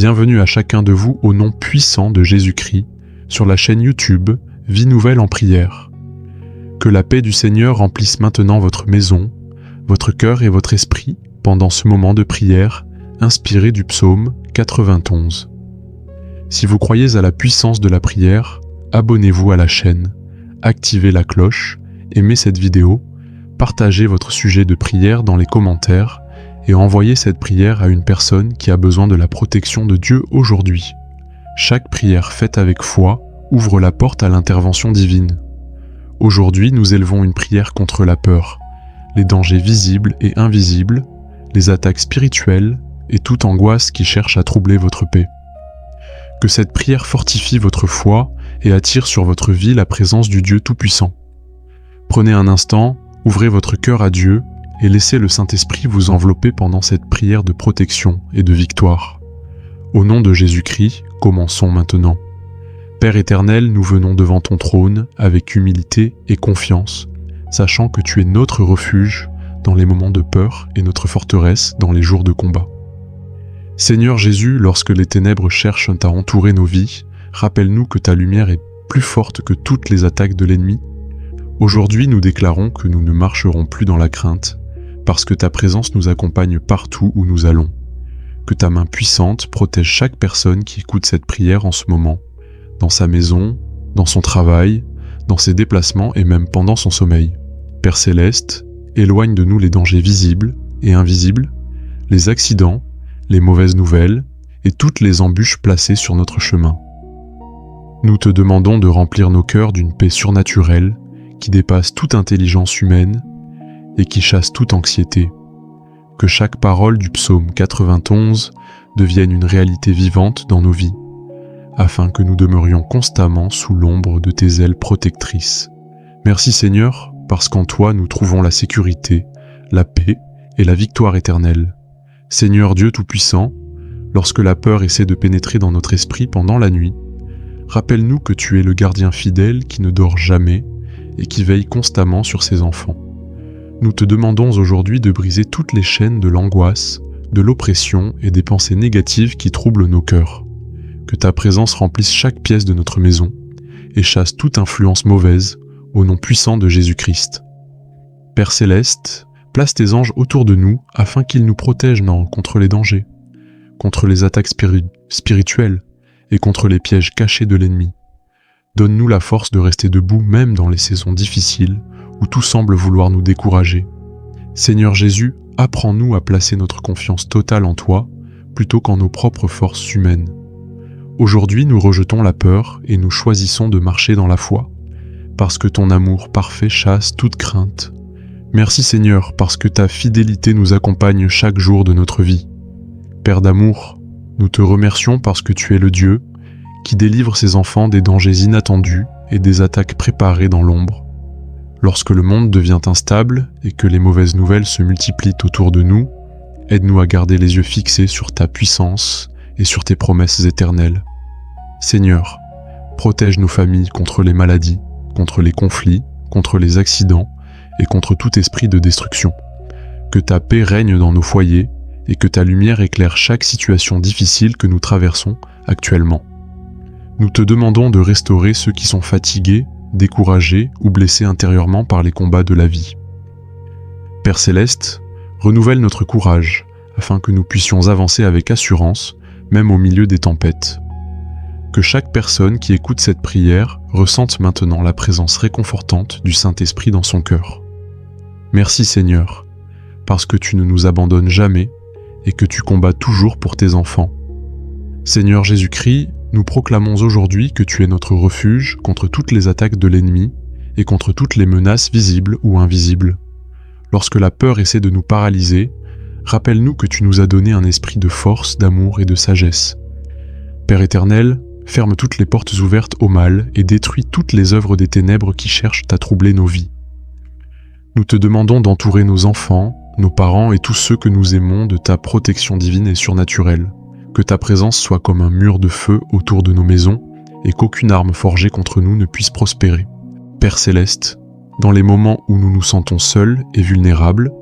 Bienvenue à chacun de vous au nom puissant de Jésus-Christ, sur la chaîne YouTube Vie Nouvelle en Prière. Que la paix du Seigneur remplisse maintenant votre maison, votre cœur et votre esprit pendant ce moment de prière inspiré du psaume 91. Si vous croyez à la puissance de la prière, abonnez-vous à la chaîne, activez la cloche, aimez cette vidéo, partagez votre sujet de prière dans les commentaires et envoyez cette prière à une personne qui a besoin de la protection de Dieu aujourd'hui. Chaque prière faite avec foi ouvre la porte à l'intervention divine. Aujourd'hui, nous élevons une prière contre la peur, les dangers visibles et invisibles, les attaques spirituelles et toute angoisse qui cherche à troubler votre paix. Que cette prière fortifie votre foi et attire sur votre vie la présence du Dieu Tout-Puissant. Prenez un instant, ouvrez votre cœur à Dieu et laissez le Saint-Esprit vous envelopper pendant cette prière de protection et de victoire. Au nom de Jésus-Christ, commençons maintenant. Père éternel, nous venons devant ton trône avec humilité et confiance, sachant que tu es notre refuge dans les moments de peur et notre forteresse dans les jours de combat. Seigneur Jésus, lorsque les ténèbres cherchent à entourer nos vies, rappelle-nous que ta lumière est plus forte que toutes les attaques de l'ennemi. Aujourd'hui, nous déclarons que nous ne marcherons plus dans la crainte, parce que ta présence nous accompagne partout où nous allons. Que ta main puissante protège chaque personne qui écoute cette prière en ce moment, dans sa maison, dans son travail, dans ses déplacements et même pendant son sommeil. Père Céleste, éloigne de nous les dangers visibles et invisibles, les accidents, les mauvaises nouvelles et toutes les embûches placées sur notre chemin. Nous te demandons de remplir nos cœurs d'une paix surnaturelle qui dépasse toute intelligence humaine et qui chasse toute anxiété. Que chaque parole du psaume 91 devienne une réalité vivante dans nos vies, afin que nous demeurions constamment sous l'ombre de tes ailes protectrices. Merci Seigneur, parce qu'en toi nous trouvons la sécurité, la paix et la victoire éternelle. Seigneur Dieu Tout-Puissant, lorsque la peur essaie de pénétrer dans notre esprit pendant la nuit, rappelle-nous que tu es le gardien fidèle qui ne dort jamais et qui veille constamment sur ses enfants. Nous te demandons aujourd'hui de briser toutes les chaînes de l'angoisse, de l'oppression et des pensées négatives qui troublent nos cœurs. Que ta présence remplisse chaque pièce de notre maison et chasse toute influence mauvaise au nom puissant de Jésus-Christ. Père Céleste, place tes anges autour de nous afin qu'ils nous protègent contre les dangers, contre les attaques spirituelles et contre les pièges cachés de l'ennemi. Donne-nous la force de rester debout même dans les saisons difficiles où tout semble vouloir nous décourager. Seigneur Jésus, apprends-nous à placer notre confiance totale en toi plutôt qu'en nos propres forces humaines. Aujourd'hui, nous rejetons la peur et nous choisissons de marcher dans la foi, parce que ton amour parfait chasse toute crainte. Merci Seigneur, parce que ta fidélité nous accompagne chaque jour de notre vie. Père d'amour, nous te remercions parce que tu es le Dieu qui délivre ses enfants des dangers inattendus et des attaques préparées dans l'ombre. Lorsque le monde devient instable et que les mauvaises nouvelles se multiplient autour de nous, aide-nous à garder les yeux fixés sur ta puissance et sur tes promesses éternelles. Seigneur, protège nos familles contre les maladies, contre les conflits, contre les accidents et contre tout esprit de destruction. Que ta paix règne dans nos foyers et que ta lumière éclaire chaque situation difficile que nous traversons actuellement. Nous te demandons de restaurer ceux qui sont fatigués, découragés ou blessés intérieurement par les combats de la vie. Père Céleste, renouvelle notre courage afin que nous puissions avancer avec assurance, même au milieu des tempêtes. Que chaque personne qui écoute cette prière ressente maintenant la présence réconfortante du Saint-Esprit dans son cœur. Merci Seigneur, parce que tu ne nous abandonnes jamais et que tu combats toujours pour tes enfants. Seigneur Jésus-Christ, nous proclamons aujourd'hui que tu es notre refuge contre toutes les attaques de l'ennemi et contre toutes les menaces visibles ou invisibles. Lorsque la peur essaie de nous paralyser, rappelle-nous que tu nous as donné un esprit de force, d'amour et de sagesse. Père éternel, ferme toutes les portes ouvertes au mal et détruis toutes les œuvres des ténèbres qui cherchent à troubler nos vies. Nous te demandons d'entourer nos enfants, nos parents et tous ceux que nous aimons de ta protection divine et surnaturelle. Que ta présence soit comme un mur de feu autour de nos maisons et qu'aucune arme forgée contre nous ne puisse prospérer. Père Céleste, dans les moments où nous nous sentons seuls et vulnérables,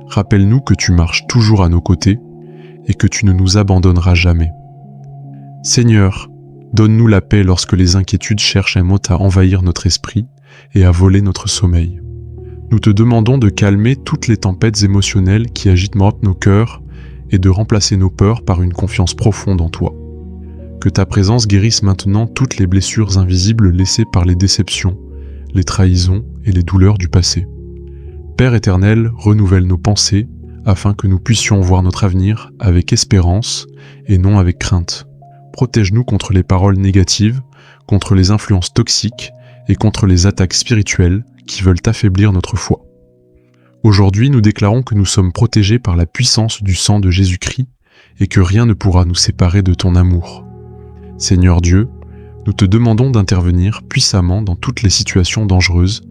rappelle-nous que tu marches toujours à nos côtés et que tu ne nous abandonneras jamais. Seigneur, donne-nous la paix lorsque les inquiétudes cherchent un mot à envahir notre esprit et à voler notre sommeil. Nous te demandons de calmer toutes les tempêtes émotionnelles qui agitent nos cœurs et de remplacer nos peurs par une confiance profonde en toi. Que ta présence guérisse maintenant toutes les blessures invisibles laissées par les déceptions, les trahisons et les douleurs du passé. Père éternel, renouvelle nos pensées afin que nous puissions voir notre avenir avec espérance et non avec crainte. Protège-nous contre les paroles négatives, contre les influences toxiques et contre les attaques spirituelles qui veulent affaiblir notre foi. Aujourd'hui, nous déclarons que nous sommes protégés par la puissance du sang de Jésus-Christ et que rien ne pourra nous séparer de ton amour. Seigneur Dieu, nous te demandons d'intervenir puissamment dans toutes les situations dangereuses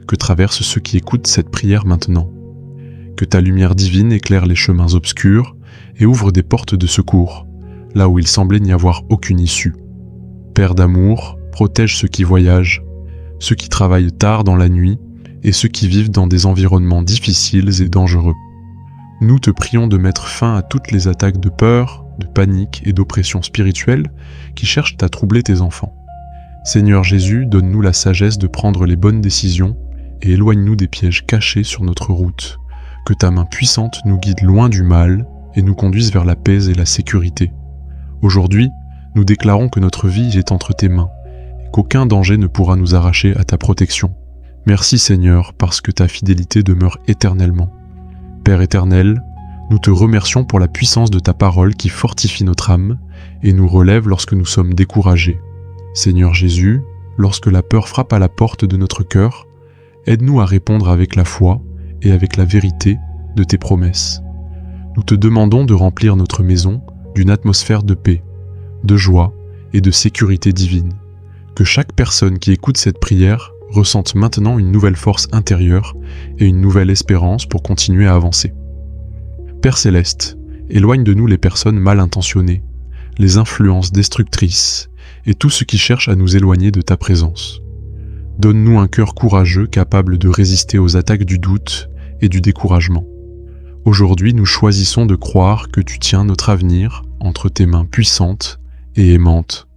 que traversent ceux qui écoutent cette prière maintenant. Que ta lumière divine éclaire les chemins obscurs et ouvre des portes de secours, là où il semblait n'y avoir aucune issue. Père d'amour, protège ceux qui voyagent, ceux qui travaillent tard dans la nuit et ceux qui vivent dans des environnements difficiles et dangereux. Nous te prions de mettre fin à toutes les attaques de peur, de panique et d'oppression spirituelle qui cherchent à troubler tes enfants. Seigneur Jésus, donne-nous la sagesse de prendre les bonnes décisions et éloigne-nous des pièges cachés sur notre route. Que ta main puissante nous guide loin du mal et nous conduise vers la paix et la sécurité. Aujourd'hui, nous déclarons que notre vie est entre tes mains et qu'aucun danger ne pourra nous arracher à ta protection. Merci Seigneur, parce que ta fidélité demeure éternellement. Père éternel, nous te remercions pour la puissance de ta parole qui fortifie notre âme et nous relève lorsque nous sommes découragés. Seigneur Jésus, lorsque la peur frappe à la porte de notre cœur, aide-nous à répondre avec la foi et avec la vérité de tes promesses. Nous te demandons de remplir notre maison d'une atmosphère de paix, de joie et de sécurité divine. Que chaque personne qui écoute cette prière ressente maintenant une nouvelle force intérieure et une nouvelle espérance pour continuer à avancer. Père Céleste, éloigne de nous les personnes mal intentionnées, les influences destructrices et tout ce qui cherche à nous éloigner de ta présence. Donne-nous un cœur courageux capable de résister aux attaques du doute et du découragement. Aujourd'hui, nous choisissons de croire que tu tiens notre avenir entre tes mains puissantes et aimantes.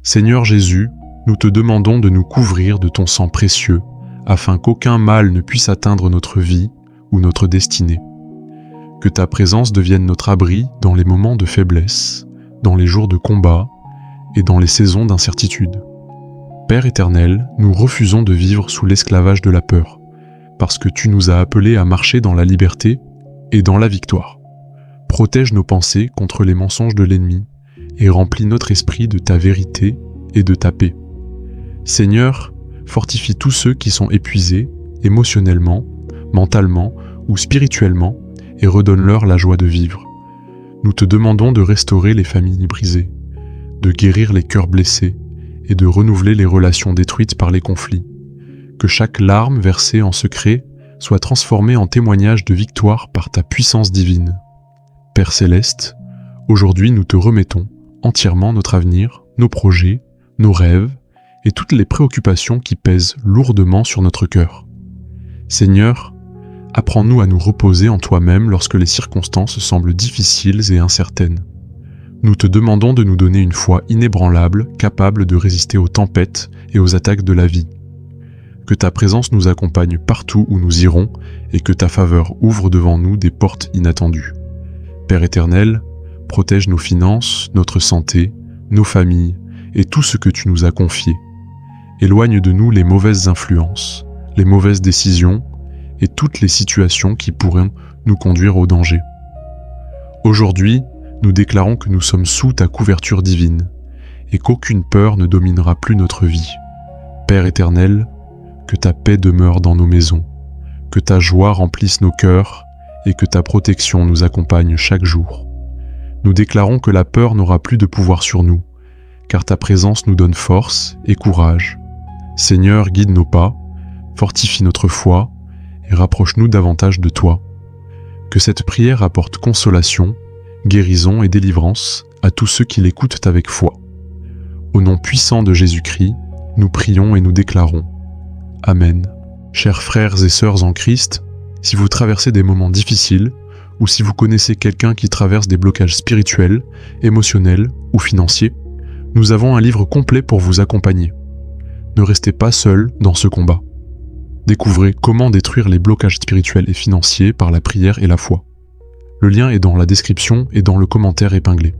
Seigneur Jésus, nous te demandons de nous couvrir de ton sang précieux, afin qu'aucun mal ne puisse atteindre notre vie ou notre destinée. Que ta présence devienne notre abri dans les moments de faiblesse, dans les jours de combat et dans les saisons d'incertitude. Père éternel, nous refusons de vivre sous l'esclavage de la peur, parce que tu nous as appelés à marcher dans la liberté et dans la victoire. Protège nos pensées contre les mensonges de l'ennemi et remplis notre esprit de ta vérité et de ta paix. Seigneur, fortifie tous ceux qui sont épuisés, émotionnellement, mentalement ou spirituellement, et redonne-leur la joie de vivre. Nous te demandons de restaurer les familles brisées, de guérir les cœurs blessés et de renouveler les relations détruites par les conflits. Que chaque larme versée en secret soit transformée en témoignage de victoire par ta puissance divine. Père Céleste, aujourd'hui nous te remettons entièrement notre avenir, nos projets, nos rêves et toutes les préoccupations qui pèsent lourdement sur notre cœur. Seigneur, apprends-nous à nous reposer en toi-même lorsque les circonstances semblent difficiles et incertaines. Nous te demandons de nous donner une foi inébranlable, capable de résister aux tempêtes et aux attaques de la vie. Que ta présence nous accompagne partout où nous irons et que ta faveur ouvre devant nous des portes inattendues. Père éternel, protège nos finances, notre santé, nos familles et tout ce que tu nous as confié. Éloigne de nous les mauvaises influences, les mauvaises décisions et toutes les situations qui pourraient nous conduire au danger. Aujourd'hui, nous déclarons que nous sommes sous ta couverture divine et qu'aucune peur ne dominera plus notre vie. Père éternel, que ta paix demeure dans nos maisons, que ta joie remplisse nos cœurs et que ta protection nous accompagne chaque jour. Nous déclarons que la peur n'aura plus de pouvoir sur nous, car ta présence nous donne force et courage. Seigneur, guide nos pas, fortifie notre foi et rapproche-nous davantage de toi. Que cette prière apporte consolation, guérison et délivrance à tous ceux qui l'écoutent avec foi. Au nom puissant de Jésus-Christ, nous prions et nous déclarons. Amen. Chers frères et sœurs en Christ, si vous traversez des moments difficiles, ou si vous connaissez quelqu'un qui traverse des blocages spirituels, émotionnels ou financiers, Nous avons un livre complet pour vous accompagner. Ne restez pas seul dans ce combat. Découvrez comment détruire les blocages spirituels et financiers par la prière et la foi. Le lien est dans la description et dans le commentaire épinglé.